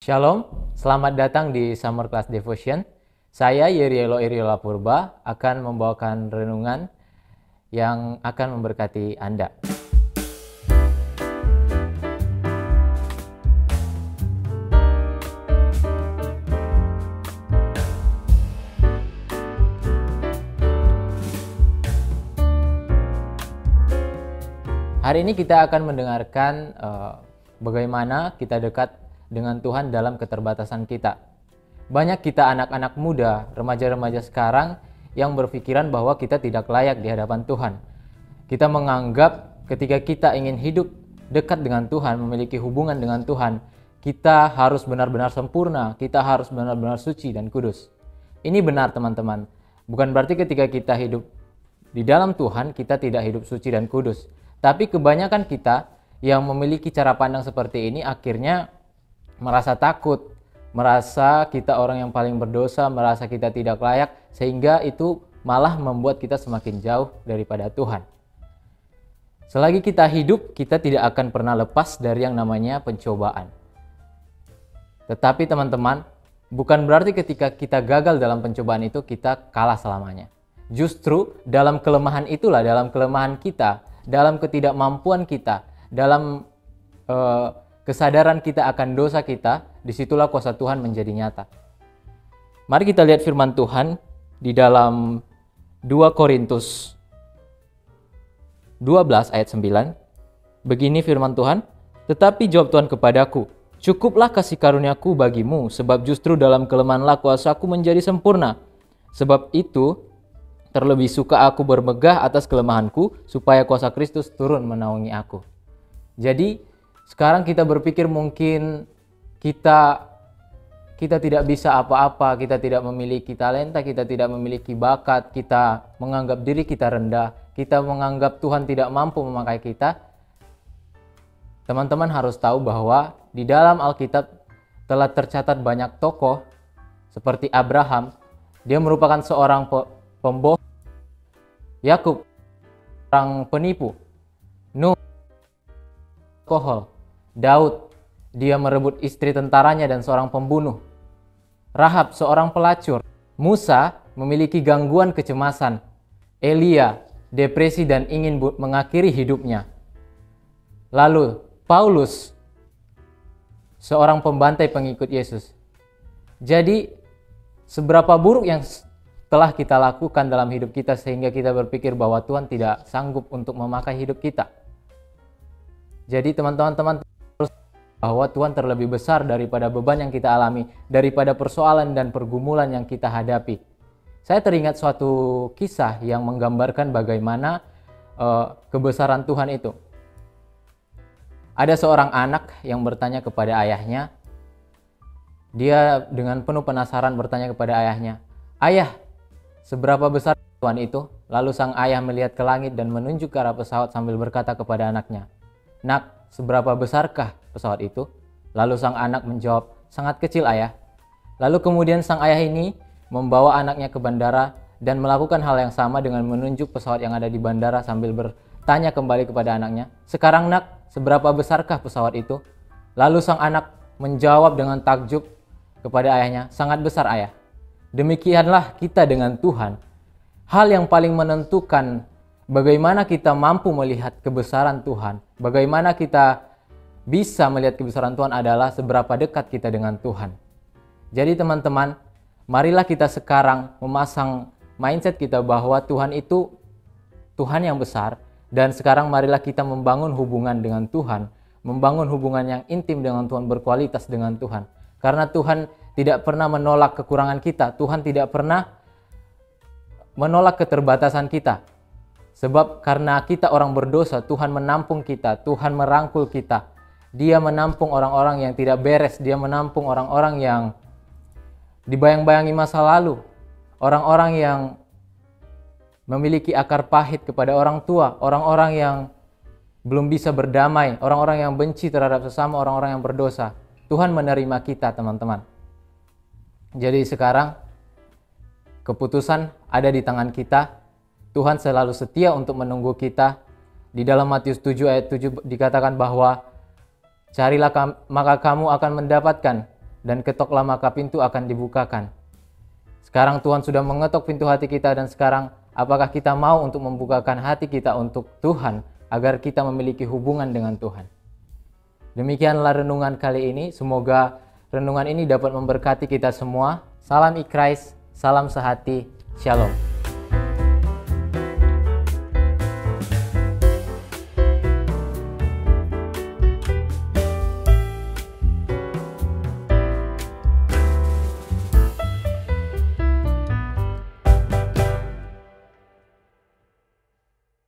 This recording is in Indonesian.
Shalom, selamat datang di Summer Class Devotion. Saya Yerielo Iriola Purba akan membawakan renungan yang akan memberkati Anda. Hari ini kita akan mendengarkan bagaimana kita dekat dengan Tuhan dalam keterbatasan kita. Banyak kita anak-anak muda, remaja-remaja sekarang yang berpikiran bahwa kita tidak layak di hadapan Tuhan. Kita menganggap ketika kita ingin hidup dekat dengan Tuhan, memiliki hubungan dengan Tuhan, kita harus benar-benar sempurna, kita harus benar-benar suci dan kudus. Ini benar teman-teman. Bukan berarti ketika kita hidup di dalam Tuhan, kita tidak hidup suci dan kudus. Tapi kebanyakan kita yang memiliki cara pandang seperti ini akhirnya merasa takut, merasa kita orang yang paling berdosa, merasa kita tidak layak, sehingga itu malah membuat kita semakin jauh daripada Tuhan. Selagi kita hidup, kita tidak akan pernah lepas dari yang namanya pencobaan. Tetapi teman-teman, bukan berarti ketika kita gagal dalam pencobaan itu, kita kalah selamanya. Justru dalam kelemahan itulah, dalam kelemahan kita, dalam ketidakmampuan kita, dalam kesadaran kita akan dosa kita, disitulah kuasa Tuhan menjadi nyata. Mari kita lihat firman Tuhan di dalam 2 Korintus 12 ayat 9. Begini firman Tuhan, "Tetapi jawab Tuhan kepadaku, cukuplah kasih karuniaku bagimu, sebab justru dalam kelemahanlah kuasaku menjadi sempurna. Sebab itu, terlebih suka aku bermegah atas kelemahanku, supaya kuasa Kristus turun menaungi aku." Jadi, sekarang kita berpikir mungkin kita tidak bisa apa-apa, kita tidak memiliki talenta, kita tidak memiliki bakat, kita menganggap diri kita rendah, kita menganggap Tuhan tidak mampu memakai kita. Teman-teman harus tahu bahwa di dalam Alkitab telah tercatat banyak tokoh seperti Abraham, dia merupakan seorang pembohong, Yakub, seorang penipu, Nuh, alkohol, Daud, dia merebut istri tentaranya dan seorang pembunuh. Rahab, seorang pelacur. Musa memiliki gangguan kecemasan. Elia, depresi dan ingin mengakhiri hidupnya. Lalu, Paulus, seorang pembantai pengikut Yesus. Jadi, seberapa buruk yang telah kita lakukan dalam hidup kita sehingga kita berpikir bahwa Tuhan tidak sanggup untuk memakai hidup kita. Jadi teman-teman bahwa Tuhan terlebih besar daripada beban yang kita alami, daripada persoalan dan pergumulan yang kita hadapi. Saya teringat suatu kisah yang menggambarkan bagaimana kebesaran Tuhan itu. Ada seorang anak yang bertanya kepada ayahnya. Dia dengan penuh penasaran bertanya kepada ayahnya, "Ayah, seberapa besar Tuhan itu?" Lalu sang ayah melihat ke langit dan menunjuk ke arah pesawat sambil berkata kepada anaknya, "Nak, seberapa besarkah pesawat itu?" Lalu sang anak menjawab, "Sangat kecil, ayah." Lalu kemudian sang ayah ini membawa anaknya ke bandara dan melakukan hal yang sama dengan menunjuk pesawat yang ada di bandara sambil bertanya kembali kepada anaknya, "Sekarang nak, seberapa besarkah pesawat itu?" Lalu sang anak menjawab dengan takjub kepada ayahnya, "Sangat besar, ayah." Demikianlah kita dengan Tuhan. Hal yang paling menentukan bagaimana kita mampu melihat kebesaran Tuhan, bagaimana kita bisa melihat kebesaran Tuhan adalah seberapa dekat kita dengan Tuhan. Jadi teman-teman, marilah kita sekarang memasang mindset kita bahwa Tuhan itu Tuhan yang besar, dan sekarang marilah kita membangun hubungan dengan Tuhan, membangun hubungan yang intim dengan Tuhan, berkualitas dengan Tuhan. Karena Tuhan tidak pernah menolak kekurangan kita, Tuhan tidak pernah menolak keterbatasan kita. Sebab karena kita orang berdosa, Tuhan menampung kita, Tuhan merangkul kita. Dia menampung orang-orang yang tidak beres, dia menampung orang-orang yang dibayang-bayangi masa lalu. Orang-orang yang memiliki akar pahit kepada orang tua, orang-orang yang belum bisa berdamai, orang-orang yang benci terhadap sesama, orang-orang yang berdosa. Tuhan menerima kita, teman-teman. Jadi sekarang keputusan ada di tangan kita. Tuhan selalu setia untuk menunggu kita. Di dalam Matius 7 ayat 7 dikatakan bahwa carilah maka kamu akan mendapatkan, dan ketoklah maka pintu akan dibukakan. Sekarang Tuhan sudah mengetok pintu hati kita, dan sekarang apakah kita mau untuk membukakan hati kita untuk Tuhan agar kita memiliki hubungan dengan Tuhan? Demikianlah renungan kali ini. Semoga renungan ini dapat memberkati kita semua. Salam Ikrais, salam sehati, Shalom.